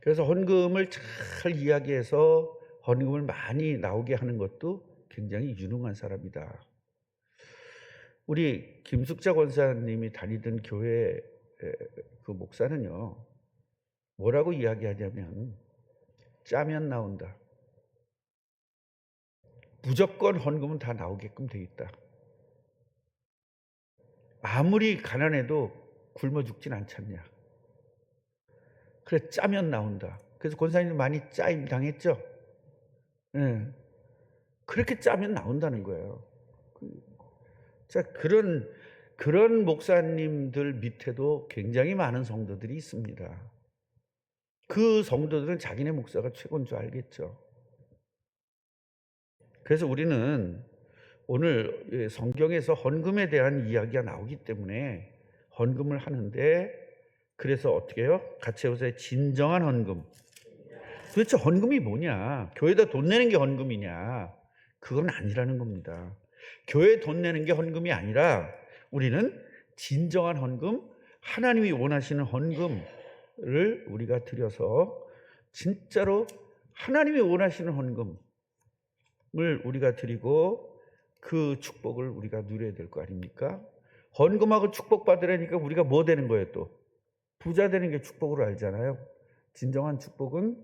그래서 헌금을 잘 이야기해서 헌금을 많이 나오게 하는 것도 굉장히 유능한 사람이다. 우리 김숙자 권사님이 다니던 교회 그 목사는요, 뭐라고 이야기하냐면 짜면 나온다. 무조건 헌금은 다 나오게끔 돼 있다. 아무리 가난해도 굶어 죽진 않잖냐. 그래 짜면 나온다. 그래서 권사님도 많이 짜임 당했죠. 예. 그렇게 짜면 나온다는 거예요. 자, 그런 목사님들 밑에도 굉장히 많은 성도들이 있습니다. 그 성도들은 자기네 목사가 최고인 줄 알겠죠. 그래서 우리는 오늘 성경에서 헌금에 대한 이야기가 나오기 때문에 헌금을 하는데, 그래서 어떻게 해요? 같이 해보세요. 진정한 헌금. 도대체 헌금이 뭐냐? 교회에다 돈 내는 게 헌금이냐? 그건 아니라는 겁니다. 교회에 돈 내는 게 헌금이 아니라 우리는 진정한 헌금, 하나님이 원하시는 헌금을 우리가 드려서 진짜로 하나님이 원하시는 헌금을 우리가 드리고 그 축복을 우리가 누려야 될 거 아닙니까? 헌금하고 축복 받으려니까 우리가 뭐 되는 거예요? 또 부자 되는 게 축복으로 알잖아요. 진정한 축복은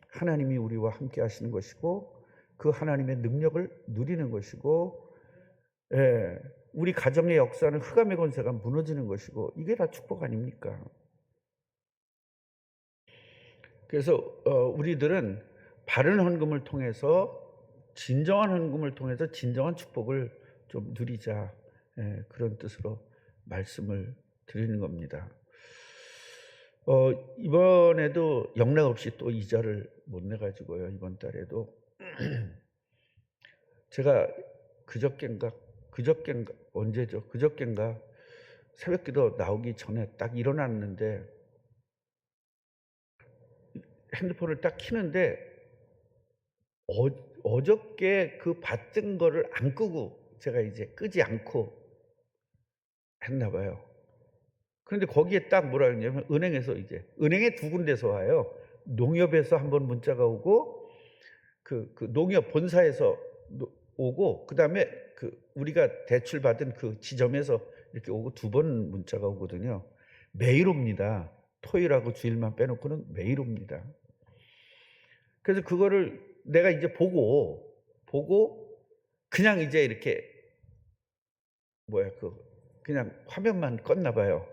하나님이 우리와 함께 하시는 것이고 그 하나님의 능력을 누리는 것이고, 우리 가정의 역사는 흑암의 권세가 무너지는 것이고, 이게 다 축복 아닙니까? 그래서 우리들은 바른 헌금을 통해서, 진정한 헌금을 통해서 진정한 축복을 좀 누리자, 그런 뜻으로 말씀을 드리는 겁니다. 이번에도 영락 없이 또 이자를 못 내가지고요. 이번 달에도 제가 그저껜가 언제죠? 그저껜가 새벽기도 나오기 전에 딱 일어났는데 핸드폰을 딱 켜는데 어저께 그 받은 거를 안 끄고 제가 이제 끄지 않고 했나 봐요. 그런데 거기에 딱 뭐라 그러냐면 은행에서 은행에 두 군데서 와요. 농협에서 한번 문자가 오고 그 농협 본사에서 오고, 그다음에 우리가 대출 받은 그 지점에서 이렇게 오고 두 번 문자가 오거든요. 매일 옵니다. 토요일하고 주일만 빼놓고는 매일 옵니다. 그래서 그거를 내가 이제 보고 그냥 이제 이렇게 그냥 화면만 껐나 봐요.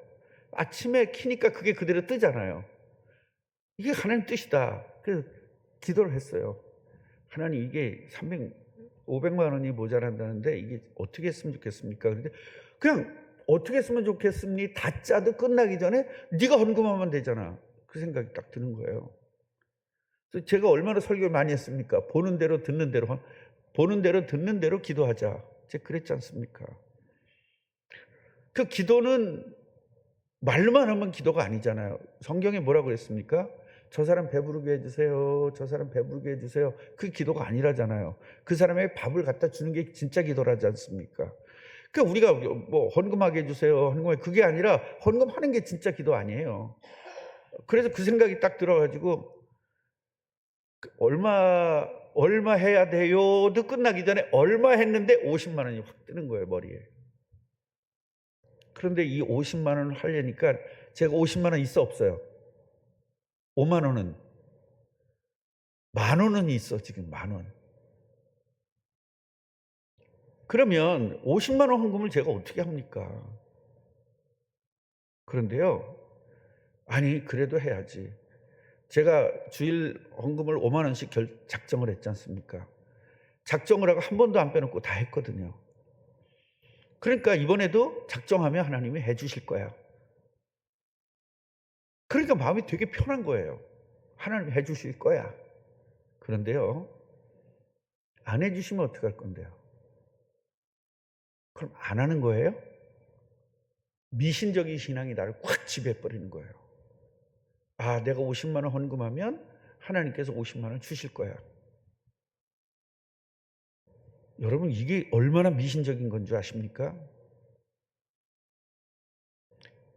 아침에 키니까 그게 그대로 뜨잖아요. 이게 하나님 뜻이다. 그래서 기도를 했어요. 하나님, 이게 500만 원이 모자란다는데 이게 어떻게 했으면 좋겠습니까? 그런데 그냥 어떻게 했으면 좋겠습니? 다 짜도 끝나기 전에 네가 헌금하면 되잖아. 그 생각이 딱 드는 거예요. 그래서 제가 얼마나 설교를 많이 했습니까? 보는 대로 듣는 대로 기도하자. 제가 그랬지 않습니까? 그 기도는 말로만 하면 기도가 아니잖아요. 성경에 뭐라고 그랬습니까? 저 사람 배부르게 해주세요. 저 사람 배부르게 해주세요. 그 기도가 아니라잖아요. 그 사람에게 밥을 갖다 주는 게 진짜 기도라지 않습니까? 그러니까 우리가 뭐 헌금하게 해주세요. 그게 아니라 헌금하는 게 진짜 기도 아니에요. 그래서 그 생각이 딱 들어가지고 얼마 해야 돼요도 끝나기 전에 얼마 했는데 50만 원이 확 뜨는 거예요, 머리에. 그런데 이 50만 원을 하려니까 제가 50만 원 있어 없어요? 5만 원은, 10,000원은 있어. 지금 10,000원. 그러면 50만 원 헌금을 제가 어떻게 합니까? 그런데요, 아니 그래도 해야지. 제가 주일 헌금을 5만 원씩 작정을 했지 않습니까? 작정을 하고 한 번도 안 빼놓고 다 했거든요. 그러니까 이번에도 작정하면 하나님이 해주실 거야. 그러니까 마음이 되게 편한 거예요. 하나님이 해주실 거야. 그런데요, 안 해주시면 어떡할 건데요? 그럼 안 하는 거예요? 미신적인 신앙이 나를 확 지배해버리는 거예요. 아, 내가 50만 원 헌금하면 하나님께서 50만 원 주실 거야. 여러분, 이게 얼마나 미신적인 건 줄 아십니까?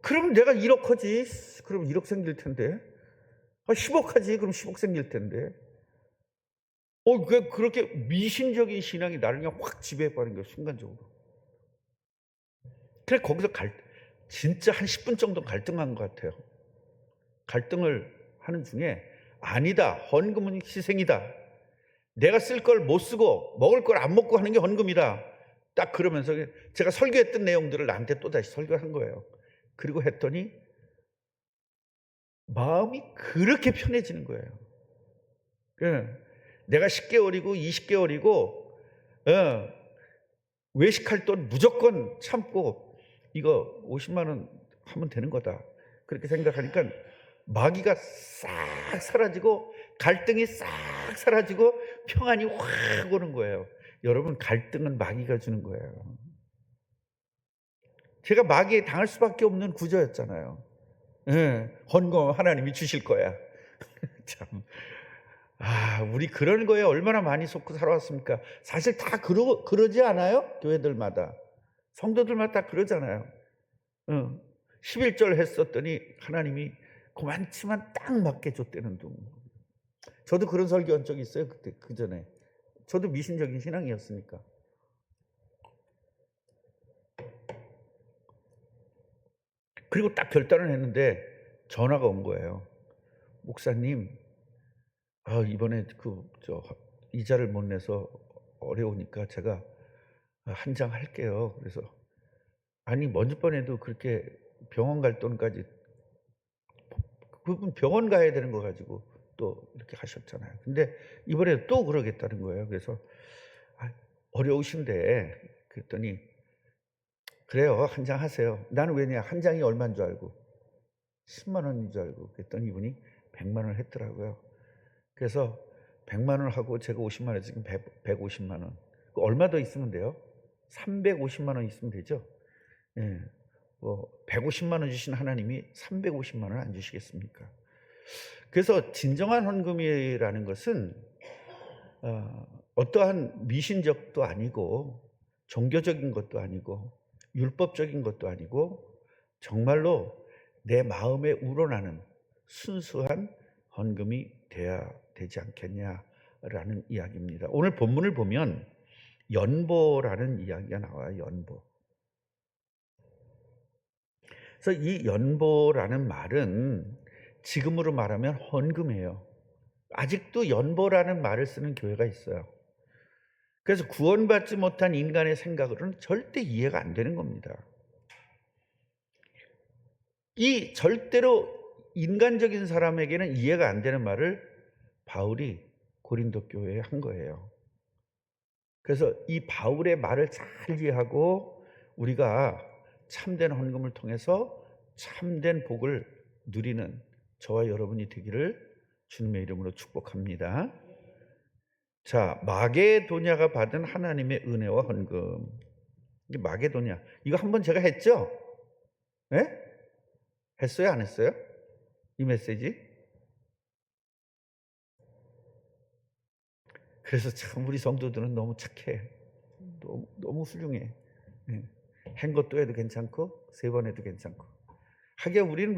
그러면 내가 1억 하지. 그럼 1억 생길 텐데. 10억 하지. 그럼 10억 생길 텐데. 그렇게 미신적인 신앙이 나를 그냥 확 지배해버린 거예요, 순간적으로. 그래, 거기서 진짜 한 10분 정도 갈등한 것 같아요. 갈등을 하는 중에, 아니다, 헌금은 희생이다. 내가 쓸 걸 못 쓰고 먹을 걸 안 먹고 하는 게 헌금이다. 딱 그러면서 제가 설교했던 내용들을 나한테 또다시 설교한 거예요. 그리고 했더니 마음이 그렇게 편해지는 거예요. 내가 10개월이고 20개월이고 외식할 돈 무조건 참고 이거 50만 원 하면 되는 거다. 그렇게 생각하니까 마귀가 싹 사라지고 갈등이 싹 사라지고 평안이 확 오는 거예요. 여러분, 갈등은 마귀가 주는 거예요. 제가 마귀에 당할 수밖에 없는 구조였잖아요. 헌금 하나님이 주실 거야. 참. 우리 그런 거에 얼마나 많이 속고 살아왔습니까? 사실 다 그러지 않아요? 교회들마다. 성도들마다 다 그러잖아요. 11절 했었더니 하나님이 그만치만 딱 맞게 줬다는 둥. 저도 그런 설교한 적이 있어요. 그때, 그 전에. 저도 미신적인 신앙이었으니까. 그리고 딱 결단을 했는데 전화가 온 거예요. 목사님, 이번에 이자를 못 내서 어려우니까 제가 한 장 할게요. 그래서 먼저 번에도 그렇게 병원 갈 돈까지, 그분 병원 가야 되는 거 가지고 또 이렇게 하셨잖아요. 근데 이번에 또 그러겠다는 거예요. 그래서 어려우신데, 그랬더니 그래요, 한 장 하세요. 나는 왜냐, 한 장이 얼마인 줄 알고, 10만 원인 줄 알고. 그랬더니 이분이 100만 원을 했더라고요. 그래서 100만 원을 하고 제가 50만 원, 지금 150만 원. 얼마 더 있으면 돼요? 350만 원 있으면 되죠. 150만 원 주신 하나님이 350만 원 안 주시겠습니까? 그래서 진정한 헌금이라는 것은 어떠한 미신적도 아니고 종교적인 것도 아니고 율법적인 것도 아니고 정말로 내 마음에 우러나는 순수한 헌금이 돼야 되지 않겠냐라는 이야기입니다. 오늘 본문을 보면 연보라는 이야기가 나와요. 연보. 그래서 이 연보라는 말은 지금으로 말하면 헌금이에요. 아직도 연보라는 말을 쓰는 교회가 있어요. 그래서 구원받지 못한 인간의 생각으로는 절대 이해가 안 되는 겁니다. 이 절대로 인간적인 사람에게는 이해가 안 되는 말을 바울이 고린도 교회에 한 거예요. 그래서 이 바울의 말을 잘 이해하고 우리가 참된 헌금을 통해서 참된 복을 누리는 저와 여러분이 되기를 주님의 이름으로 축복합니다. 자, 마게도냐가 받은 하나님의 은혜와 헌금. 이게 마게도냐. 이거 한번 제가 했죠? 네? 했어요? 안 했어요? 이 메시지? 그래서 참 우리 성도들은 너무 착해. 너무 훌륭해. 한 것도 해도 괜찮고 3번 해도 괜찮고. 하기야 우리는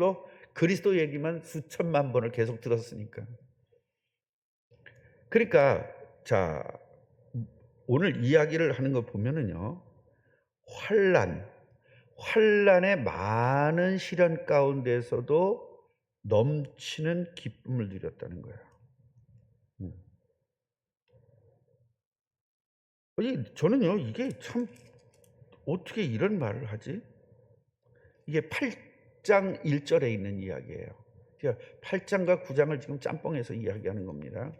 그리스도 얘기만 수천만 번을 계속 들었으니까. 그러니까 자, 오늘 이야기를 하는 거 보면은요, 환난의 많은 시련 가운데서도 넘치는 기쁨을 누렸다는 거예요. 저는요, 이게 참 어떻게 이런 말을 하지? 이게 8장 1절에 있는 이야기예요. 8장과 9장을 지금 짬뽕해서 이야기하는 겁니다.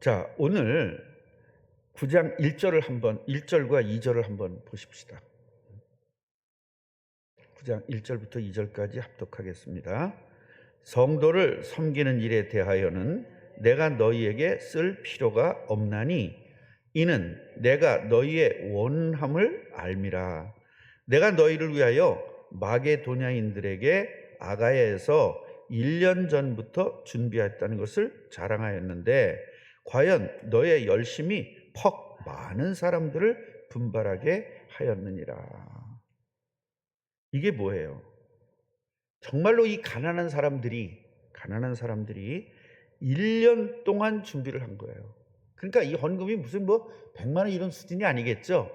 자, 오늘 9장 1절과 2절을 한번 보십시다. 9장 1절부터 2절까지 합독하겠습니다. 성도를 섬기는 일에 대하여는 내가 너희에게 쓸 필요가 없나니 이는 내가 너희의 원함을 알미라. 내가 너희를 위하여 마게도냐인들에게 아가야에서 1년 전부터 준비했다는 것을 자랑하였는데 과연 너의 열심이 퍽 많은 사람들을 분발하게 하였느니라. 이게 뭐예요? 정말로 이 가난한 사람들이 1년 동안 준비를 한 거예요. 그러니까 이 헌금이 무슨 뭐 100만 원 이런 수준이 아니겠죠.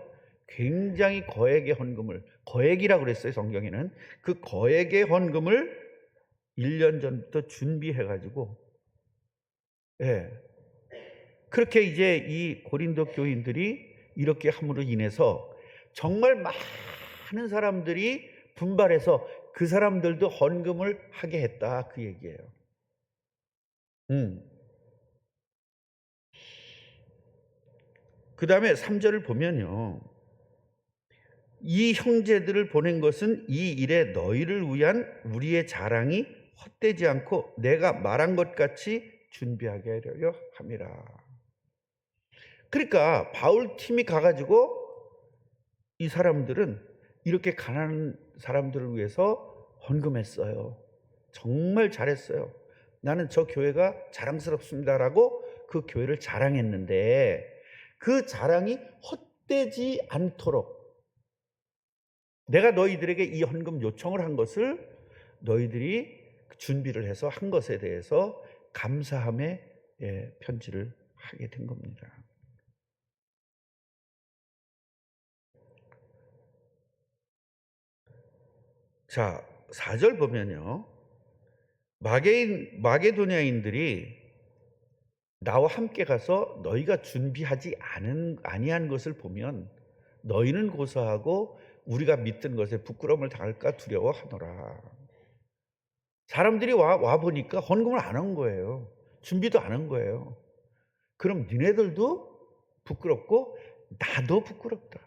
굉장히 거액의 헌금을, 거액이라고 그랬어요 성경에는. 그 거액의 헌금을 1년 전부터 준비해 가지고, 예, 그렇게 이제 이 고린도 교인들이 이렇게 함으로 인해서 정말 많은 사람들이 분발해서 그 사람들도 헌금을 하게 했다, 그 얘기예요. 그 다음에 3절을 보면요, 이 형제들을 보낸 것은 이 일에 너희를 위한 우리의 자랑이 헛되지 않고 내가 말한 것 같이 준비하게 하려 함이라. 그러니까 바울 팀이 가가지고 이 사람들은 이렇게 가난한 사람들을 위해서 헌금했어요. 정말 잘했어요. 나는 저 교회가 자랑스럽습니다라고 그 교회를 자랑했는데, 그 자랑이 헛되지 않도록 내가 너희들에게 이 헌금 요청을 한 것을 너희들이 준비를 해서 한 것에 대해서 감사함의 편지를 하게 된 겁니다. 자, 4절 보면요, 마게도냐인들이 나와 함께 가서 너희가 준비하지 아니한 것을 보면 너희는 고사하고 우리가 믿던 것에 부끄러움을 당할까 두려워하노라. 사람들이 와 보니까 헌금을 안 한 거예요. 준비도 안 한 거예요. 그럼 니네들도 부끄럽고 나도 부끄럽다.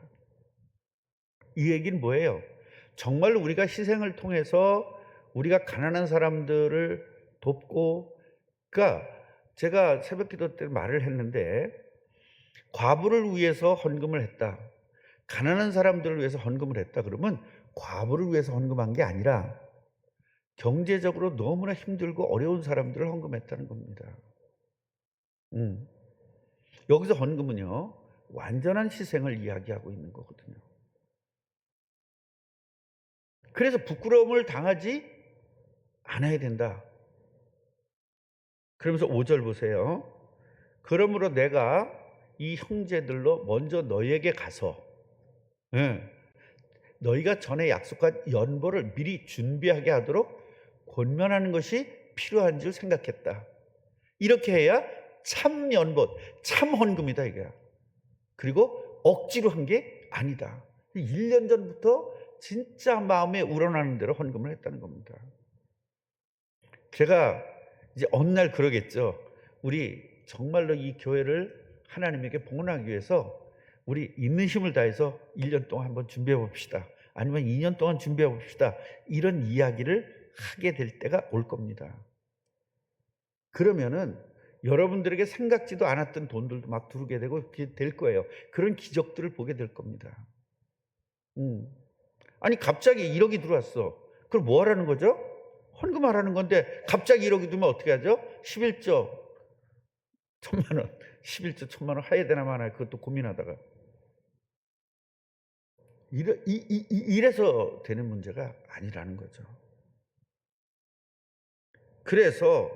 이 얘기는 뭐예요? 정말로 우리가 희생을 통해서 우리가 가난한 사람들을 돕고, 그러니까 제가 새벽기도 때 말을 했는데, 과부를 위해서 헌금을 했다, 가난한 사람들을 위해서 헌금을 했다 그러면 과부를 위해서 헌금한 게 아니라 경제적으로 너무나 힘들고 어려운 사람들을 헌금했다는 겁니다. 여기서 헌금은요, 완전한 희생을 이야기하고 있는 거거든요. 그래서 부끄러움을 당하지 않아야 된다. 그러면서 5절 보세요. 그러므로 내가 이 형제들로 먼저 너희에게 가서, 너희가 전에 약속한 연보를 미리 준비하게 하도록 권면하는 것이 필요한 줄 생각했다. 이렇게 해야 참 연보, 참 헌금이다 이거야. 그리고 억지로 한 게 아니다. 1년 전부터 진짜 마음에 우러나는 대로 헌금을 했다는 겁니다. 제가 이제 어느 날 그러겠죠. 우리 정말로 이 교회를 하나님에게 봉헌하기 위해서 우리 있는 힘을 다해서 1년 동안 한번 준비해 봅시다. 아니면 2년 동안 준비해 봅시다. 이런 이야기를 하게 될 때가 올 겁니다. 그러면은 여러분들에게 생각지도 않았던 돈들도 막 들어오게 되고 될 거예요. 그런 기적들을 보게 될 겁니다. 아니 갑자기 1억이 들어왔어. 그럼 뭐 하라는 거죠? 헌금하라는 건데 갑자기 1억이 들면 어떻게 하죠? 11조 1,000만 원, 11조 1,000만 원 해야 되나 마나 그것도 고민하다가 이래서 되는 문제가 아니라는 거죠. 그래서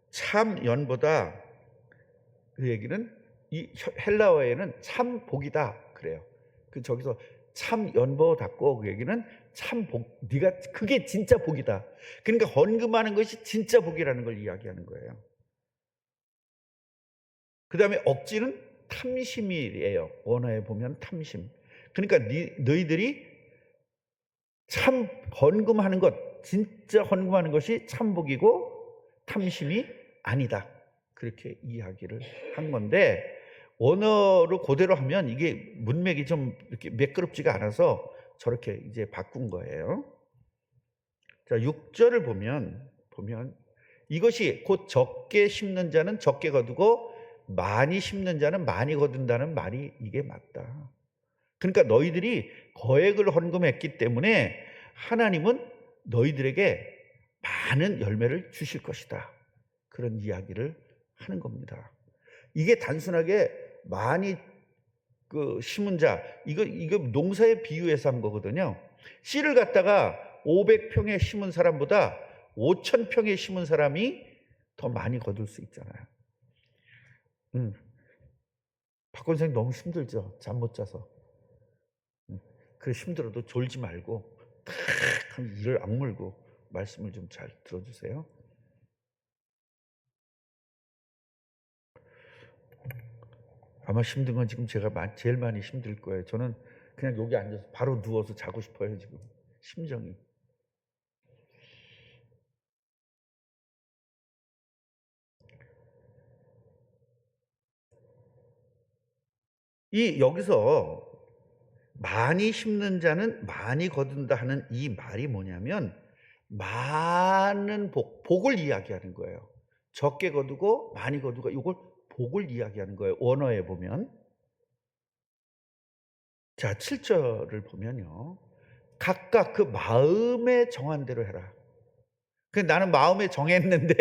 참 연보다, 그 얘기는 이 헬라어에는 참 복이다 그래요. 그 저기서 참 연보답고, 그 얘기는 참 복, 네가 그게 진짜 복이다. 그러니까 헌금하는 것이 진짜 복이라는 걸 이야기하는 거예요. 그 다음에 억지는 탐심이에요. 원어에 보면 탐심. 그러니까 너희들이 참 헌금하는 것, 진짜 헌금하는 것이 참 복이고 탐심이 아니다. 그렇게 이야기를 한 건데, 원어로 그대로 하면 이게 문맥이 좀 이렇게 매끄럽지가 않아서 저렇게 이제 바꾼 거예요. 자, 6절을 보면 이것이 곧 적게 심는 자는 적게 거두고 많이 심는 자는 많이 거둔다는 말이 이게 맞다. 그러니까 너희들이 거액을 헌금했기 때문에 하나님은 너희들에게 많은 열매를 주실 것이다. 그런 이야기를 하는 겁니다. 이게 단순하게 많이 심은 자, 이거 농사에 비유해서 한 거거든요. 씨를 갖다가 500평에 심은 사람보다 5,000평에 심은 사람이 더 많이 거둘 수 있잖아요. 박권 선생님 너무 힘들죠? 잠 못 자서. 그 힘들어도 졸지 말고 탁 이를 악물고 말씀을 좀 잘 들어주세요. 아마 힘든 건 지금 제가 제일 많이 힘들 거예요. 저는 그냥 여기 앉아서 바로 누워서 자고 싶어요, 지금. 심정이. 여기서 많이 심는 자는 많이 거둔다 하는 이 말이 뭐냐면 많은 복을 이야기하는 거예요. 적게 거두고 많이 거두고 이걸 복을 이야기하는 거예요. 원어에 보면. 자, 7절을 보면요. 각각 그 마음에 정한 대로 해라. 나는 마음에 정했는데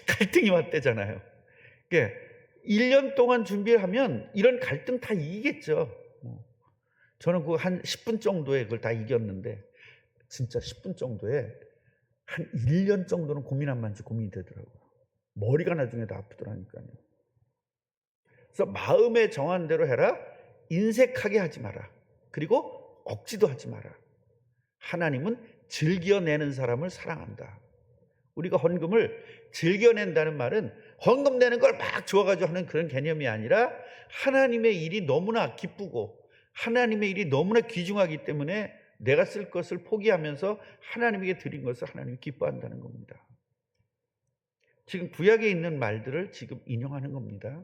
갈등이 왔대잖아요. 1년 동안 준비를 하면 이런 갈등 다 이기겠죠. 저는 그 한 10분 정도에 그걸 다 이겼는데 진짜 10분 정도에 한 1년 정도는 고민 안 만지 고민이 되더라고요. 머리가 나중에 다 아프더라니까요. 그래서 마음에 정한 대로 해라. 인색하게 하지 마라. 그리고 억지도 하지 마라. 하나님은 즐겨내는 사람을 사랑한다. 우리가 헌금을 즐겨낸다는 말은 헌금 내는 걸 막 좋아가지고 하는 그런 개념이 아니라 하나님의 일이 너무나 기쁘고 하나님의 일이 너무나 귀중하기 때문에 내가 쓸 것을 포기하면서 하나님에게 드린 것을 하나님이 기뻐한다는 겁니다. 지금 구약에 있는 말들을 지금 인용하는 겁니다.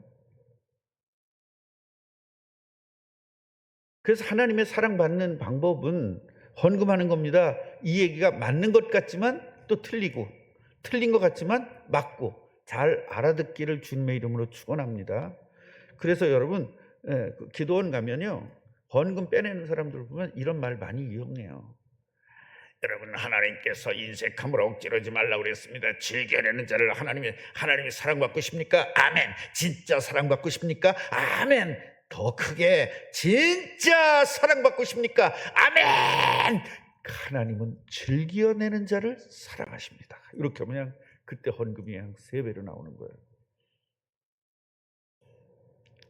그래서 하나님의 사랑받는 방법은 헌금하는 겁니다. 이 얘기가 맞는 것 같지만 또 틀리고 틀린 것 같지만 맞고 잘 알아듣기를 주님의 이름으로 축원합니다. 그래서 여러분 기도원 가면요. 헌금 빼내는 사람들 보면 이런 말 많이 이용해요. 여러분 하나님께서 인색함을 억지로 하지 말라고 그랬습니다. 즐겨내는 자를 하나님이 사랑받고 싶습니까? 아멘. 진짜 사랑받고 싶습니까? 아멘. 더 크게 진짜 사랑받고 싶습니까? 아멘. 하나님은 즐겨내는 자를 사랑하십니다. 이렇게 하면 그때 헌금이 한 3배로 나오는 거예요.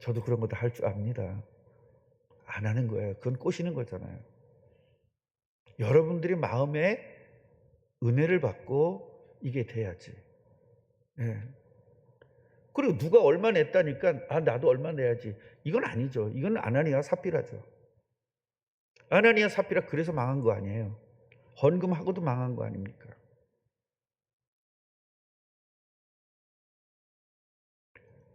저도 그런 것도 할 줄 압니다. 안 하는 거예요. 그건 꼬시는 거잖아요. 여러분들이 마음에 은혜를 받고 이게 돼야지. 네. 그리고 누가 얼마 냈다니까 나도 얼마 내야지. 이건 아니죠. 이건 아나니아 삽비라죠. 아나니아 삽비라 그래서 망한 거 아니에요. 헌금하고도 망한 거 아닙니까?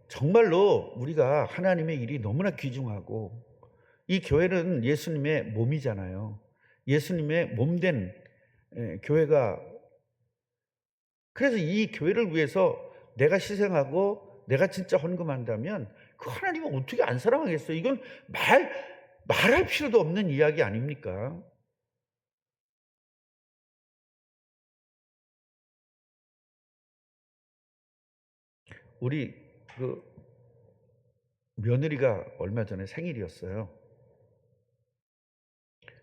정말로 우리가 하나님의 일이 너무나 귀중하고 이 교회는 예수님의 몸이잖아요. 예수님의 몸된 교회가 그래서 이 교회를 위해서 내가 희생하고 내가 진짜 헌금한다면 그 하나님은 어떻게 안 사랑하겠어요? 이건 말할 필요도 없는 이야기 아닙니까? 우리 그 며느리가 얼마 전에 생일이었어요.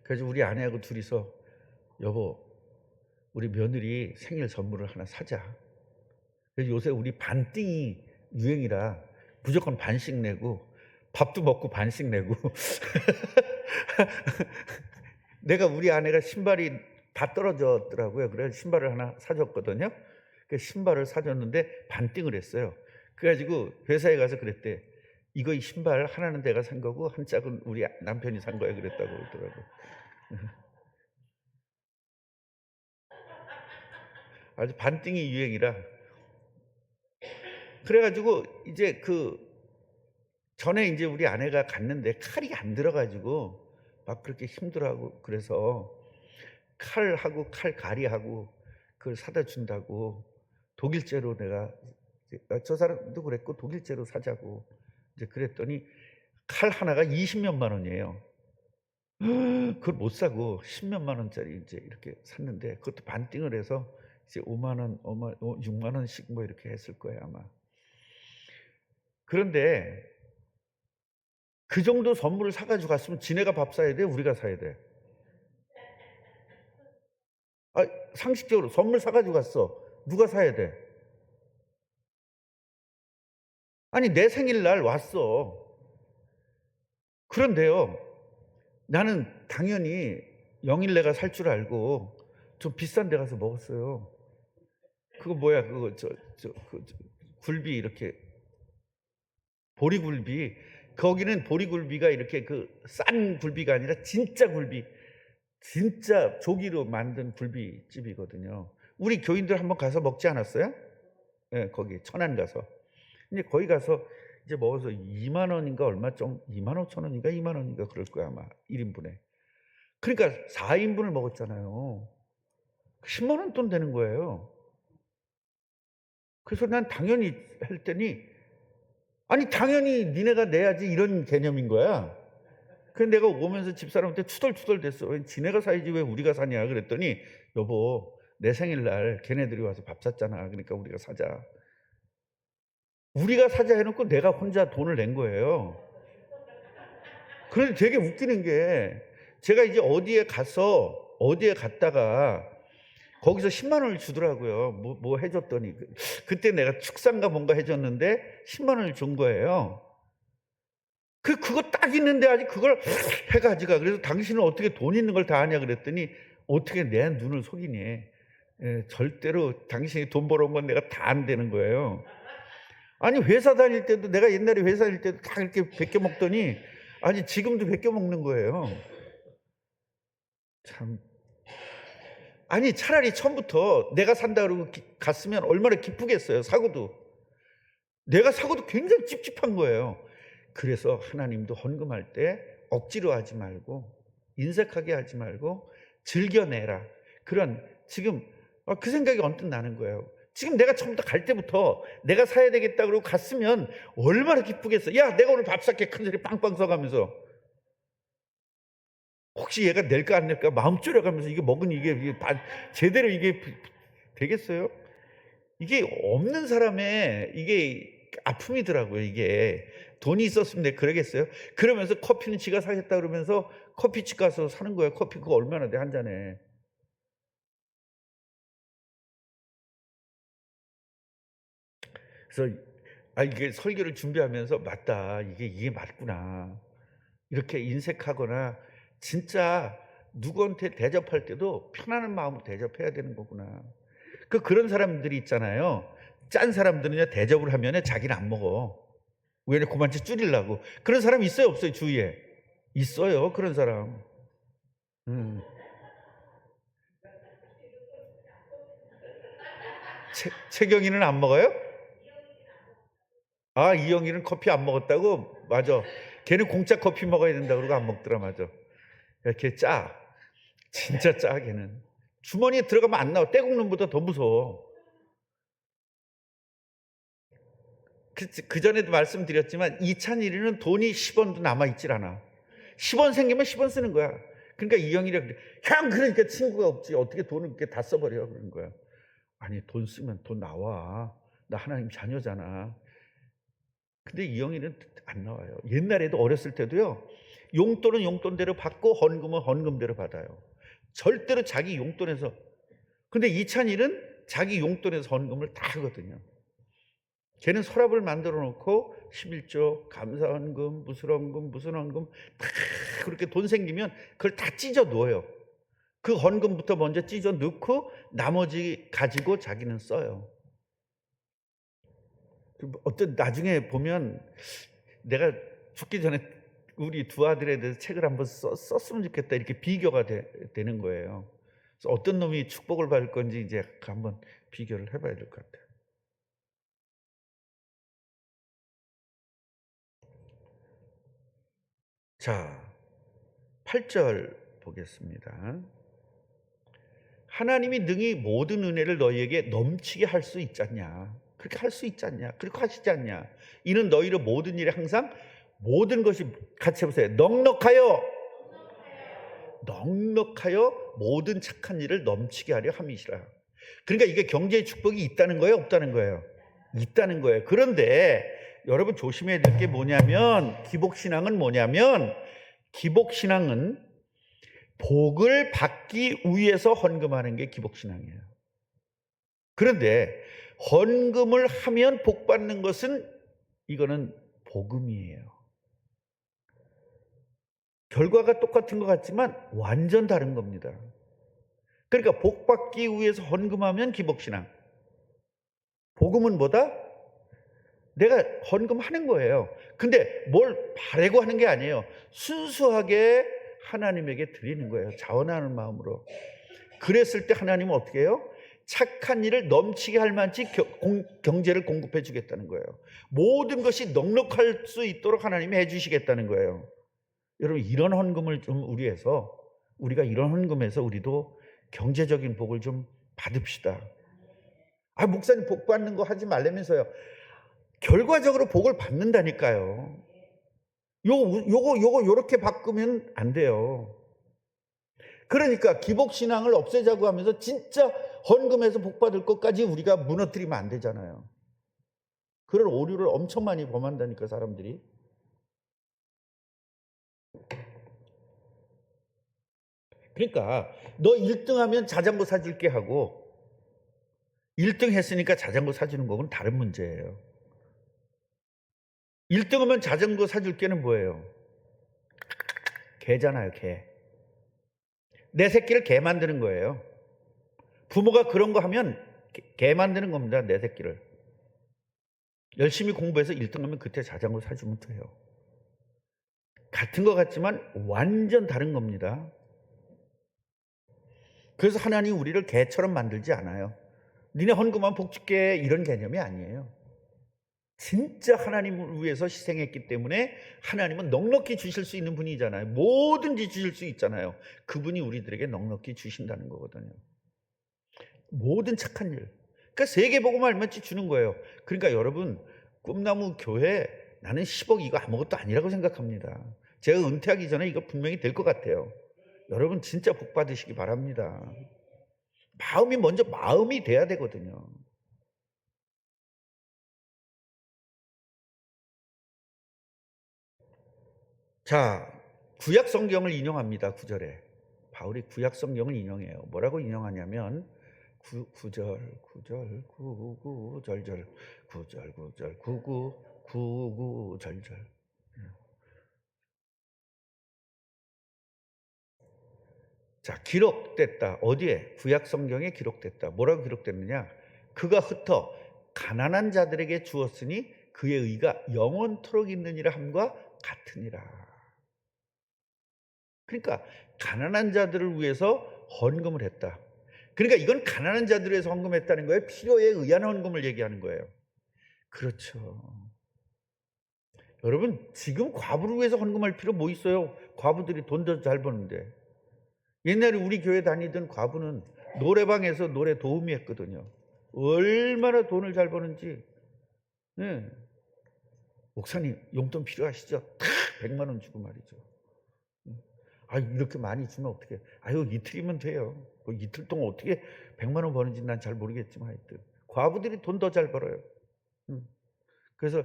그래서 우리 아내하고 둘이서 여보 우리 며느리 생일 선물을 하나 사자. 그래서 요새 우리 반띵이 유행이라 무조건 반씩 내고 밥도 먹고 반씩 내고 내가 우리 아내가 신발이 다 떨어졌더라고요. 그래서 신발을 하나 사줬거든요. 그 신발을 사줬는데 반띵을 했어요. 그래가지고 회사에 가서 그랬대. 이거 이 신발 하나는 내가 산 거고 한 짝은 우리 남편이 산 거야 그랬다고 그러더라고. 아주 반띵이 유행이라. 그래가지고 이제 전에 이제 우리 아내가 갔는데 칼이 안 들어가지고 막 그렇게 힘들어하고 그래서 칼하고 칼가리하고 그걸 사다 준다고 독일제로 내가 저 사람도 그랬고 독일제로 사자고 이제 그랬더니 칼 하나가 20몇만 원이에요. 그걸 못 사고 10몇만 원짜리 이제 이렇게 샀는데 그것도 반띵을 해서 이제 5만 원, 6만 원씩 뭐 이렇게 했을 거예요 아마. 그런데 그 정도 선물을 사가지고 갔으면 지네가 밥 사야 돼? 우리가 사야 돼? 상식적으로 선물 사가지고 갔어. 누가 사야 돼? 아니, 내 생일날 왔어. 그런데요, 나는 당연히 영일내가 살 줄 알고 좀 비싼 데 가서 먹었어요. 그거 뭐야, 그거 굴비, 이렇게 보리굴비. 거기는 보리굴비가 이렇게 싼 굴비가 아니라 진짜 굴비, 진짜 조기로 만든 굴비집이거든요. 우리 교인들 한번 가서 먹지 않았어요? 네, 거기 천안 가서. 근데 거기 가서 이제 먹어서 2만 원인가 얼마 좀, 2만 5천 원인가 2만 원인가 그럴 거야 아마 1인분에. 그러니까 4인분을 먹었잖아요. 10만 원 돈 되는 거예요. 그래서 난 당연히 했더니, 아니 당연히 니네가 내야지, 이런 개념인 거야. 그래서 내가 오면서 집사람한테 투덜투덜 됐어. 왜 지네가 사야지 왜 우리가 사냐 그랬더니, 여보, 내 생일날 걔네들이 와서 밥 샀잖아. 그러니까 우리가 사자. 우리가 사자 해놓고 내가 혼자 돈을 낸 거예요. 그런데 되게 웃기는 게, 제가 이제 어디에 갔다가 거기서 10만 원을 주더라고요. 뭐 해줬더니, 그때 내가 축산가 뭔가 해줬는데 10만 원을 준 거예요. 그거 딱 있는데 아직 그걸 해가지고, 그래서 당신은 어떻게 돈 있는 걸 다 아냐 그랬더니, 어떻게 내 눈을 속이니? 절대로 당신이 돈 벌어온 건 내가 다 안 되는 거예요. 아니, 회사 다닐 때도, 내가 옛날에 회사 다닐 때도 다 이렇게 베껴 먹더니 아니 지금도 베껴 먹는 거예요. 참. 아니, 차라리 처음부터 내가 산다 그러고 갔으면 얼마나 기쁘겠어요. 내가 사고도 굉장히 찝찝한 거예요. 그래서 하나님도 헌금할 때 억지로 하지 말고, 인색하게 하지 말고 즐겨내라. 그런, 지금 그 생각이 언뜻 나는 거예요. 지금 내가 처음부터 갈 때부터 내가 사야 되겠다 그러고 갔으면 얼마나 기쁘겠어. 야, 내가 오늘 밥 살게, 큰 소리 빵빵 써가면서. 혹시 얘가 낼까 안 낼까 마음 졸여가면서 이게 먹으니 이게 제대로 이게 되겠어요? 이게 없는 사람의 이게 아픔이더라고요. 이게 돈이 있었으면 내가 그러겠어요? 그러면서 커피는 지가 사겠다 그러면서 커피집 가서 사는 거예요. 커피 그거 얼마나 돼, 한 잔에. 그래서 이게 설교를 준비하면서, 맞다, 이게 맞구나. 이렇게 인색하거나 진짜 누구한테 대접할 때도 편안한 마음으로 대접해야 되는 거구나. 그런 사람들이 있잖아요. 짠 사람들은요, 대접을 하면 자기는 안 먹어. 왜냐, 그만치 줄이려고. 그런 사람 있어요, 없어요? 주위에 있어요, 그런 사람. 채경이는 안 먹어요? 이영이는 커피 안 먹었다고? 맞아. 걔는 공짜 커피 먹어야 된다 그러고 안 먹더라. 맞아. 걔 짜. 진짜 짜, 걔는. 주머니에 들어가면 안 나와. 떼국눈보다 더 무서워. 그 전에도 말씀드렸지만 이찬일이는 돈이 10원도 남아있질 않아. 10원 생기면 10원 쓰는 거야. 그러니까 이영이가 그래. 형, 그러니까 친구가 없지. 어떻게 돈을 이렇게 다 써버려. 그런 거야. 아니, 돈 쓰면 돈 나와. 나 하나님 자녀잖아. 근데 이영이는 안 나와요. 옛날에도 어렸을 때도요, 용돈은 용돈대로 받고 헌금은 헌금대로 받아요. 절대로 자기 용돈에서. 근데 이찬일은 자기 용돈에서 헌금을 다 하거든요. 걔는 서랍을 만들어 놓고 11조, 감사헌금, 무슨 헌금 다 그렇게 돈 생기면 그걸 다 찢어 놓아요. 그 헌금부터 먼저 찢어 넣고 나머지 가지고 자기는 써요. 어떤 나중에 보면, 내가 죽기 전에 우리 두 아들에 대해서 책을 한번 썼으면 좋겠다, 이렇게 비교가 되는 거예요. 그래서 어떤 놈이 축복을 받을 건지 이제 한번 비교를 해봐야 될 것 같아요. 자, 8절 보겠습니다. 하나님이 능히 모든 은혜를 너희에게 넘치게 할 수 있지 않냐? 그렇게 할 수 있지 않냐? 그렇게 하시지 않냐? 이는 너희를 모든 일에 항상 모든 것이, 같이 해보세요. 넉넉하여 모든 착한 일을 넘치게 하려 함이시라. 그러니까 이게 경제의 축복이 있다는 거예요, 없다는 거예요? 있다는 거예요. 그런데 여러분 조심해야 될 게 뭐냐면, 기복신앙은 복을 받기 위해서 헌금하는 게 기복신앙이에요. 그런데 헌금을 하면 복 받는 것은 이거는 복음이에요. 결과가 똑같은 것 같지만 완전 다른 겁니다. 그러니까 복 받기 위해서 헌금하면 기복신앙. 복음은 뭐다? 내가 헌금하는 거예요. 근데 뭘 바라고 하는 게 아니에요. 순수하게 하나님에게 드리는 거예요. 자원하는 마음으로. 그랬을 때 하나님은 어떻게 해요? 착한 일을 넘치게 할 만치 경제를 공급해 주겠다는 거예요. 모든 것이 넉넉할 수 있도록 하나님이 해 주시겠다는 거예요. 여러분, 이런 헌금을 좀 우리가 이런 헌금에서 우리도 경제적인 복을 좀 받읍시다. 목사님 복 받는 거 하지 말라면서요. 결과적으로 복을 받는다니까요. 요렇게 바꾸면 안 돼요. 그러니까 기복신앙을 없애자고 하면서 진짜 헌금해서 복 받을 것까지 우리가 무너뜨리면 안 되잖아요. 그런 오류를 엄청 많이 범한다니까, 사람들이. 그러니까 너 1등 하면 자전거 사줄게 하고 1등 했으니까 자전거 사주는 거는 다른 문제예요. 1등 하면 자전거 사줄 게는 뭐예요? 개잖아요, 개. 내 새끼를 개 만드는 거예요. 부모가 그런 거 하면 개 만드는 겁니다, 내 새끼를. 열심히 공부해서 1등 하면 그때 자전거 사주면 돼요. 같은 것 같지만 완전 다른 겁니다. 그래서 하나님 우리를 개처럼 만들지 않아요. 니네 헌금하면 복 줄게 이런 개념이 아니에요. 진짜 하나님을 위해서 희생했기 때문에 하나님은 넉넉히 주실 수 있는 분이잖아요. 뭐든지 주실 수 있잖아요. 그분이 우리들에게 넉넉히 주신다는 거거든요. 모든 착한 일. 그러니까 세계복음을 알면서 주는 거예요. 그러니까 여러분, 꿈나무 교회 나는 10억 이거 아무것도 아니라고 생각합니다. 제가 은퇴하기 전에 이거 분명히 될 것 같아요. 여러분 진짜 복 받으시기 바랍니다. 마음이 돼야 되거든요. 자, 구약 성경을 인용합니다. 9절에. 바울이 구약 성경을 인용해요. 뭐라고 인용하냐면 9절 99절절 9절 9절 99절절. 자, 기록됐다. 어디에? 구약 성경에 기록됐다. 뭐라고 기록됐느냐? 그가 흩어 가난한 자들에게 주었으니 그의 의가 영원토록 있느니라 함과 같으니라. 그러니까 가난한 자들을 위해서 헌금을 했다. 그러니까 이건 가난한 자들을 위해서 헌금했다는 거예요. 필요에 의한 헌금을 얘기하는 거예요. 그렇죠. 여러분, 지금 과부를 위해서 헌금할 필요 뭐 있어요? 과부들이 돈 더 잘 버는데. 옛날에 우리 교회 다니던 과부는 노래방에서 노래 도우미 했거든요. 얼마나 돈을 잘 버는지. 네. 목사님 용돈 필요하시죠? 탁 100만 원 주고 말이죠. 이렇게 많이 주면 어떻게? 이틀이면 돼요. 이틀 동안 어떻게 100만 원 버는지 난 잘 모르겠지만 하여튼 과부들이 돈 더 잘 벌어요. 그래서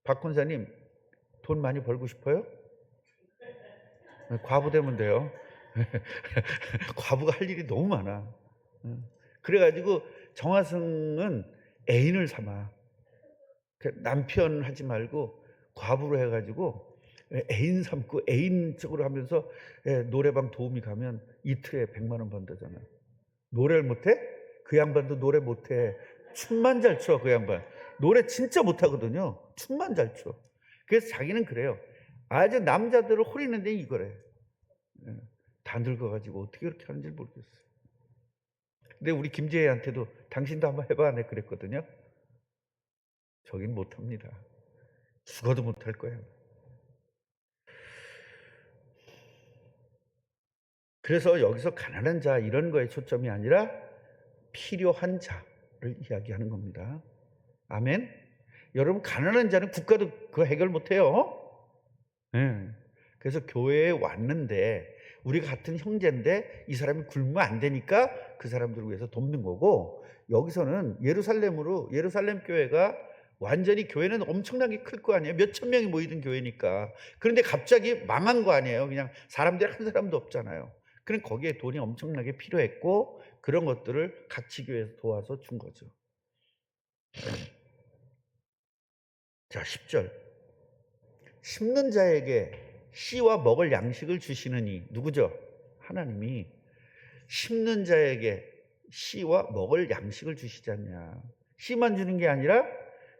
박 권사님 돈 많이 벌고 싶어요? 과부 되면 돼요. 과부가 할 일이 너무 많아. 그래가지고 정화승은 애인을 삼아. 남편 하지 말고 과부로 해가지고 애인 삼고 애인 쪽으로 하면서 노래방 도우미 가면 이틀에 100만 원 번다잖아요. 노래를 못해? 그 양반도 노래 못해. 춤만 잘 춰, 그 양반. 노래 진짜 못하거든요. 춤만 잘 춰. 그래서 자기는 그래요. 아주 남자들을 호리는 데 이거래. 다 늙어가지고 어떻게 그렇게 하는지 모르겠어요. 근데 우리 김재희한테도 당신도 한번 해봐 내 그랬거든요. 저긴 못합니다. 죽어도 못할 거예요. 그래서 여기서 가난한 자 이런 거에 초점이 아니라 필요한 자를 이야기하는 겁니다. 아멘. 여러분, 가난한 자는 국가도 그거 해결 못해요. 네. 그래서 교회에 왔는데 우리가 같은 형제인데 이 사람이 굶으면 안 되니까 그 사람들을 위해서 돕는 거고, 여기서는 예루살렘 교회가 완전히 교회는 엄청나게 클 거 아니에요. 몇천 명이 모이던 교회니까. 그런데 갑자기 망한 거 아니에요. 그냥 사람들 한 사람도 없잖아요. 그럼 거기에 돈이 엄청나게 필요했고 그런 것들을 같이 교회에서 도와서 준 거죠. 자, 10절. 심는 자에게 씨와 먹을 양식을 주시느니 누구죠? 하나님이 심는 자에게 씨와 먹을 양식을 주시지 않냐. 씨만 주는 게 아니라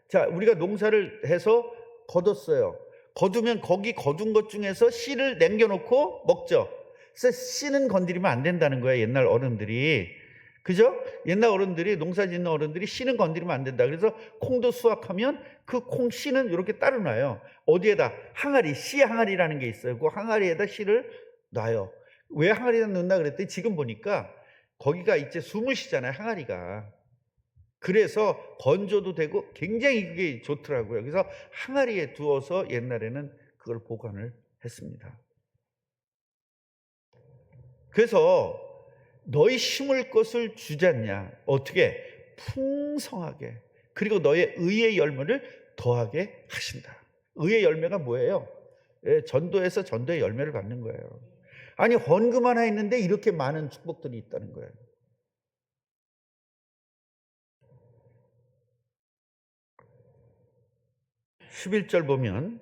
자, 우리가 농사를 해서 거뒀어요. 거두면 거기 거둔 것 중에서 씨를 남겨놓고 먹죠. 그래서 씨는 건드리면 안 된다는 거예요. 옛날 어른들이. 그죠? 옛날 어른들이 농사 짓는 어른들이 씨는 건드리면 안 된다. 그래서 콩도 수확하면 그 콩 씨는 이렇게 따로 놔요. 어디에다? 항아리, 씨 항아리라는 게 있어요. 그 항아리에다 씨를 놔요. 왜 항아리에다 넣는다 그랬더니 지금 보니까 거기가 이제 숨을 쉬잖아요. 항아리가. 그래서 건조도 되고 굉장히 그게 좋더라고요. 그래서 항아리에 두어서 옛날에는 그걸 보관을 했습니다. 그래서 너희 심을 것을 주지 않냐. 어떻게? 풍성하게. 그리고 너의 의의 열매를 더하게 하신다. 의의 열매가 뭐예요? 전도에서 전도의 열매를 받는 거예요. 아니 헌금 하나 있는데 이렇게 많은 축복들이 있다는 거예요. 11절 보면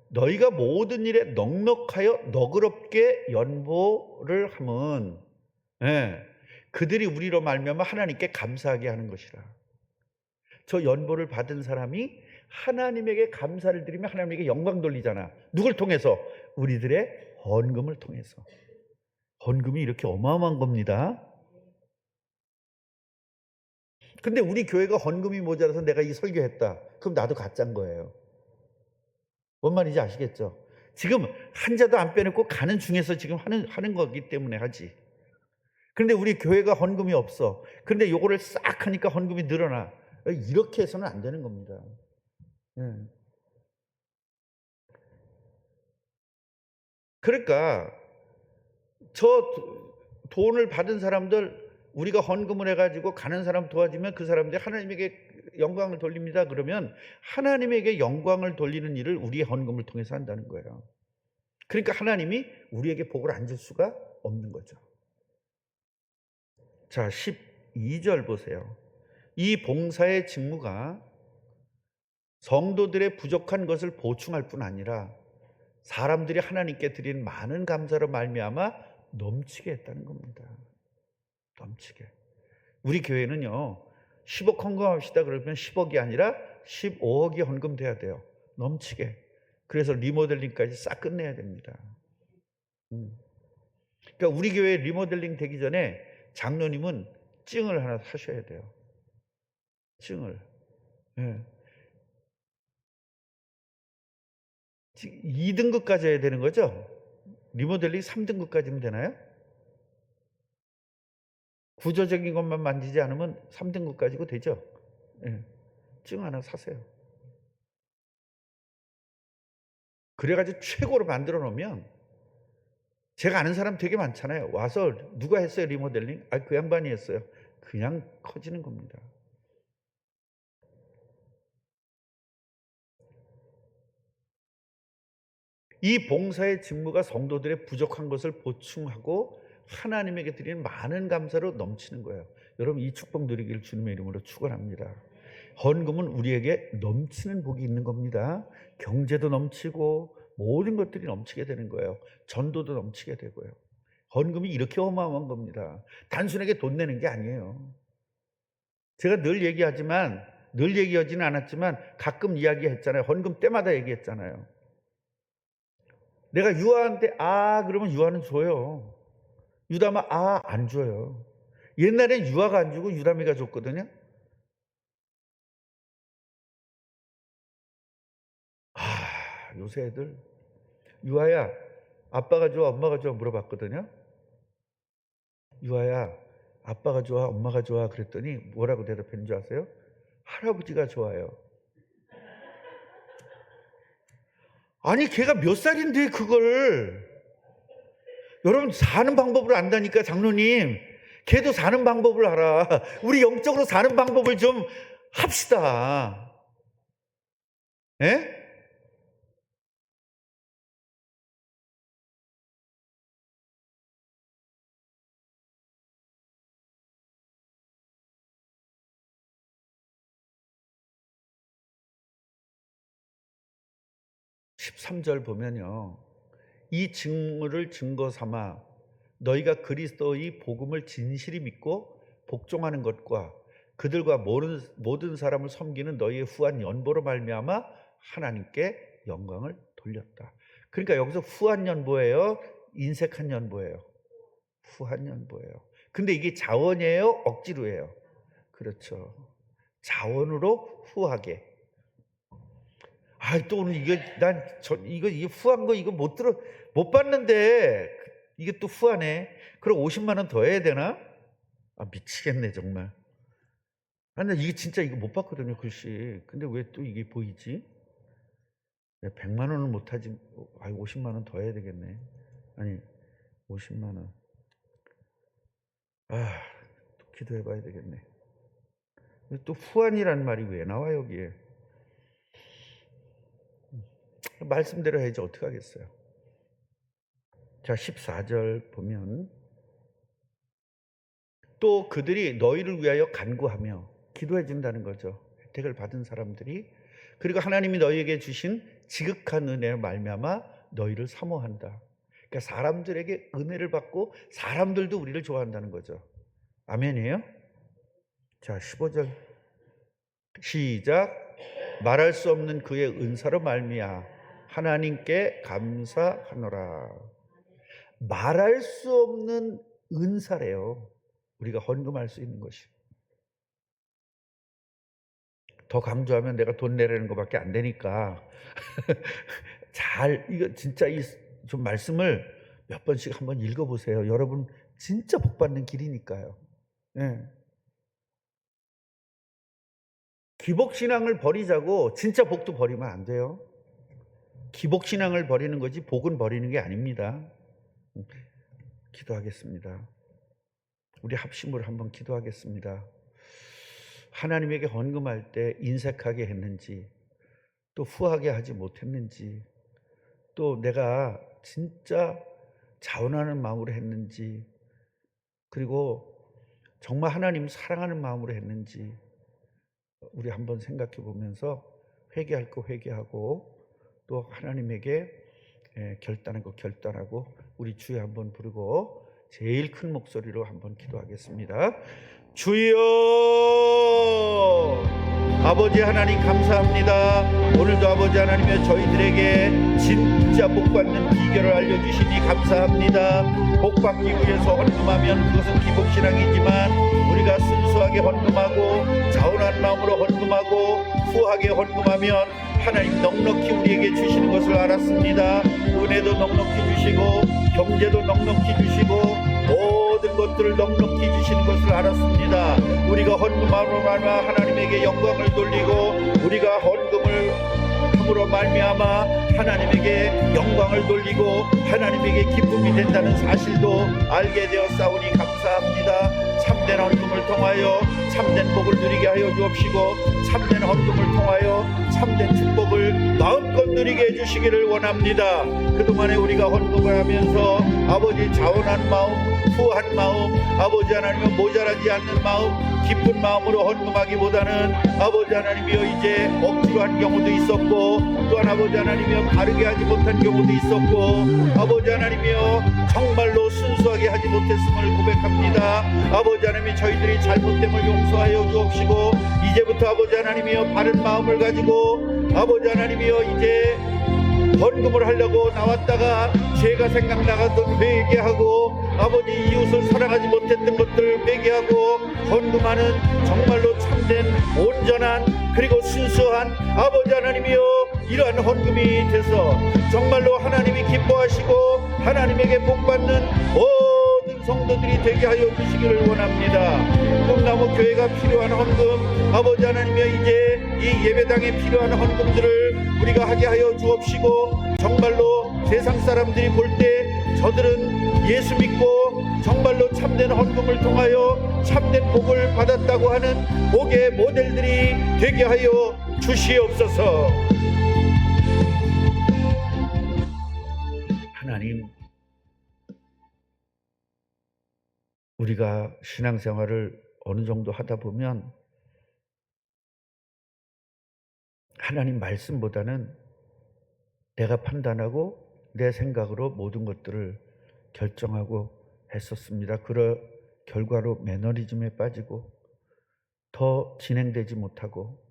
너희가 모든 일에 넉넉하여 너그럽게 연보를 함은 그들이 우리로 말미암아 하나님께 감사하게 하는 것이라. 저 연보를 받은 사람이 하나님에게 감사를 드리면 하나님에게 영광 돌리잖아. 누굴 통해서? 우리들의 헌금을 통해서. 헌금이 이렇게 어마어마한 겁니다. 근데 우리 교회가 헌금이 모자라서 내가 이 설교했다. 그럼 나도 가짜인 거예요. 뭔 말인지 아시겠죠? 지금 한 자도 안 빼놓고 가는 중에서 지금 하는 거기 때문에 하지. 그런데 우리 교회가 헌금이 없어. 그런데 요거를 싹 하니까 헌금이 늘어나. 이렇게 해서는 안 되는 겁니다. 그러니까 저 돈을 받은 사람들 우리가 헌금을 해가지고 가는 사람 도와주면 그 사람들이 하나님에게 영광을 돌립니다. 그러면 하나님에게 영광을 돌리는 일을 우리의 헌금을 통해서 한다는 거예요. 그러니까 하나님이 우리에게 복을 안 줄 수가 없는 거죠. 자, 12절 보세요. 이 봉사의 직무가 성도들의 부족한 것을 보충할 뿐 아니라 사람들이 하나님께 드린 많은 감사로 말미암아 넘치게 했다는 겁니다. 넘치게. 우리 교회는요 10억 헌금합시다 그러면 10억이 아니라 15억이 헌금돼야 돼요. 넘치게. 그래서 리모델링까지 싹 끝내야 됩니다. 그러니까 우리 교회 리모델링 되기 전에 장로님은 증을 하나 사셔야 돼요. 증을. 2등급까지 해야 되는 거죠? 리모델링 3등급까지면 되나요? 구조적인 것만 만지지 않으면 3등급까지고 되죠? 증 하나 사세요. 그래가지고 최고로 만들어 놓으면 제가 아는 사람 되게 많잖아요. 와서 누가 했어요 리모델링? 그 양반이 했어요. 그냥 커지는 겁니다. 이 봉사의 직무가 성도들의 부족한 것을 보충하고 하나님에게 드리는 많은 감사로 넘치는 거예요. 여러분 이 축복 누리기를 주님의 이름으로 축원합니다. 헌금은 우리에게 넘치는 복이 있는 겁니다. 경제도 넘치고 모든 것들이 넘치게 되는 거예요. 전도도 넘치게 되고요. 헌금이 이렇게 어마어마한 겁니다. 단순하게 돈 내는 게 아니에요. 제가 늘 얘기하지는 않았지만 가끔 이야기했잖아요. 헌금 때마다 얘기했잖아요. 내가 유아한테 그러면 유아는 줘요. 유담아 안 줘요. 옛날엔 유아가 안 주고 유담이가 줬거든요. 요새 애들 유아야 아빠가 좋아 엄마가 좋아 물어봤거든요. 유아야 아빠가 좋아 엄마가 좋아 그랬더니 뭐라고 대답했는 줄 아세요? 할아버지가 좋아요. 아니 걔가 몇 살인데 그걸. 여러분 사는 방법을 안다니까. 장로님 걔도 사는 방법을 알아. 우리 영적으로 사는 방법을 좀 합시다. 예? 13절 보면요. 이 증거를 증거 삼아 너희가 그리스도의 복음을 진실히 믿고 복종하는 것과 그들과 모든 사람을 섬기는 너희의 후한 연보로 말미암아 하나님께 영광을 돌렸다. 그러니까 여기서 후한 연보예요? 인색한 연보예요? 후한 연보예요. 근데 이게 자원이에요? 억지로예요? 그렇죠. 자원으로 후하게. 또 오늘 이게 이거 후한 거 이거 못 봤는데 이게 또 후하네. 그럼 50만 원 더 해야 되나? 미치겠네 정말. 나 이게 진짜 이거 못 봤거든요 글씨. 근데 왜 또 이게 보이지? 100만 원을 못 하지. 50만 원 더 해야 되겠네. 아니 50만 원. 또 기도해 봐야 되겠네. 또 후한이란 말이 왜 나와 여기에? 말씀대로 해야지 어떡하겠어요. 자 14절 보면 또 그들이 너희를 위하여 간구하며 기도해 준다는 거죠. 혜택을 받은 사람들이. 그리고 하나님이 너희에게 주신 지극한 은혜로 말미암아 너희를 사모한다. 그러니까 사람들에게 은혜를 받고 사람들도 우리를 좋아한다는 거죠. 아멘이에요? 자 15절 시작. 말할 수 없는 그의 은사로 말미암아 하나님께 감사하노라. 말할 수 없는 은사래요. 우리가 헌금할 수 있는 것이. 더 강조하면 내가 돈 내라는 것밖에 안 되니까 이거 진짜 좀 말씀을 몇 번씩 한번 읽어보세요. 여러분 진짜 복 받는 길이니까요. 네. 기복신앙을 버리자고 진짜 복도 버리면 안 돼요. 기복신앙을 버리는 거지 복은 버리는 게 아닙니다. 기도하겠습니다. 우리 합심으로 한번 기도하겠습니다. 하나님에게 헌금할 때 인색하게 했는지 또 후하게 하지 못했는지 또 내가 진짜 자원하는 마음으로 했는지 그리고 정말 하나님 사랑하는 마음으로 했는지 우리 한번 생각해 보면서 회개할 거 회개하고 또 하나님에게 결단한 거 결단하고 우리 주여 한번 부르고 제일 큰 목소리로 한번 기도하겠습니다. 주여 아버지 하나님 감사합니다. 오늘도 아버지 하나님의 저희들에게 진짜 복받는 비결을 알려주시니 감사합니다. 복받기 위해서 헌금하면 그것은 기복신앙이지만 우리가 순수하게 헌금하고 자원한 마음으로 헌금하고 후하게 헌금하면 하나님 넉넉히 우리에게 주시는 것을 알았습니다. 은혜도 넉넉히 주시고 경제도 넉넉히 주시고 모든 것들을 넉넉히 주시는 것을 알았습니다. 우리가 헌금함으로 말미암아 하나님에게 영광을 돌리고 우리가 헌금을 함으로 말미암아 하나님에게 영광을 돌리고 하나님에게 기쁨이 된다는 사실도 알게 되었사오니 감사합니다. 참된 헌금을 통하여 참된 복을 누리게 하여 주옵시고 참된 헌금을 통하여 참된 축복을 마음껏 누리게 해주시기를 원합니다. 그동안에 우리가 헌금을 하면서 아버지 자원한 마음 후한 마음 아버지 하나님은 모자라지 않는 마음 기쁜 마음으로 헌금하기보다는 아버지 하나님이여 이제 억지로 한 경우도 있었고 또한 아버지 하나님이여 바르게 하지 못한 경우도 있었고 아버지 하나님이여 정말로 순수하게 하지 못했음을 고백합니다. 아버지 하나님이 저희들이 잘못됨을 용서하여 주옵시고 이제부터 아버지 하나님이여 바른 마음을 가지고 아버지 하나님이여 이제 헌금을 하려고 나왔다가 죄가 생각나가던 회개하고 아버지 이웃을 사랑하지 못했던 것들을 회개하고 헌금하는 정말로 참된 온전한 그리고 순수한 아버지 하나님이여 이러한 헌금이 돼서 정말로 하나님이 기뻐하시고 하나님에게 복받는 모든 성도들이 되게 하여 주시기를 원합니다. 꿈나무 교회가 필요한 헌금 아버지 하나님이여 이제 이 예배당에 필요한 헌금들을 우리가 하게 하여 주옵시고 정말로 세상 사람들이 볼 때 저들은 예수 믿고 정말로 참된 헌금을 통하여 참된 복을 받았다고 하는 복의 모델들이 되게 하여 주시옵소서. 우리가 신앙생활을 어느 정도 하다 보면 하나님 말씀보다는 내가 판단하고 내 생각으로 모든 것들을 결정하고 했었습니다. 그런 결과로 매너리즘에 빠지고 더 진행되지 못하고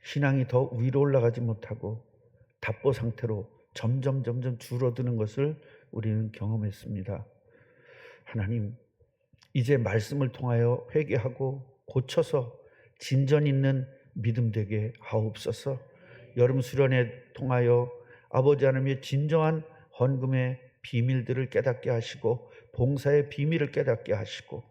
신앙이 더 위로 올라가지 못하고 답보 상태로 점점 줄어드는 것을 우리는 경험했습니다. 하나님, 이제 말씀을 통하여 회개하고 고쳐서 진전 있는 믿음 되게 하옵소서. 여름 수련회 통하여 아버지 하나님의 진정한 헌금의 비밀들을 깨닫게 하시고 봉사의 비밀을 깨닫게 하시고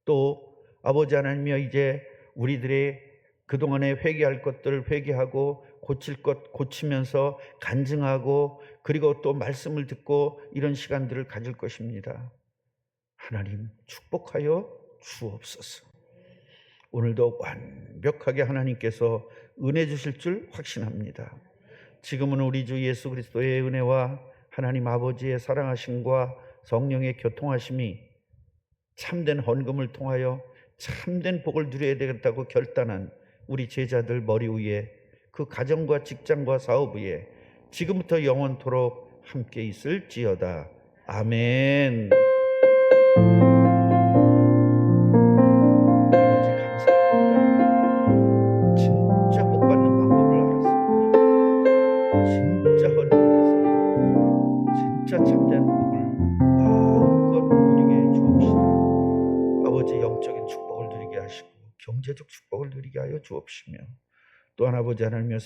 또 아버지 하나님이여 이제 우리들의 그동안에 회개할 것들을 회개하고 고칠 것 고치면서 간증하고 그리고 또 말씀을 듣고 이런 시간들을 가질 것입니다. 하나님 축복하여 주옵소서. 오늘도 완벽하게 하나님께서 은혜 주실 줄 확신합니다. 지금은 우리 주 예수 그리스도의 은혜와 하나님 아버지의 사랑하심과 성령의 교통하심이 참된 헌금을 통하여 참된 복을 누려야 되겠다고 결단한 우리 제자들 머리 위에 그 가정과 직장과 사업 위에 지금부터 영원토록 함께 있을지어다. 아멘. 아버지 감사합니다. 진짜 복 받는 방법을 알았습니다. 진짜 헌금해서 진짜 참된 복을 마음껏 누리게 해 주옵시다. 아버지 영적인 축복을 누리게 하시고 경제적 축복을 누리게 하여 주옵시며 또한 아버지 하나님의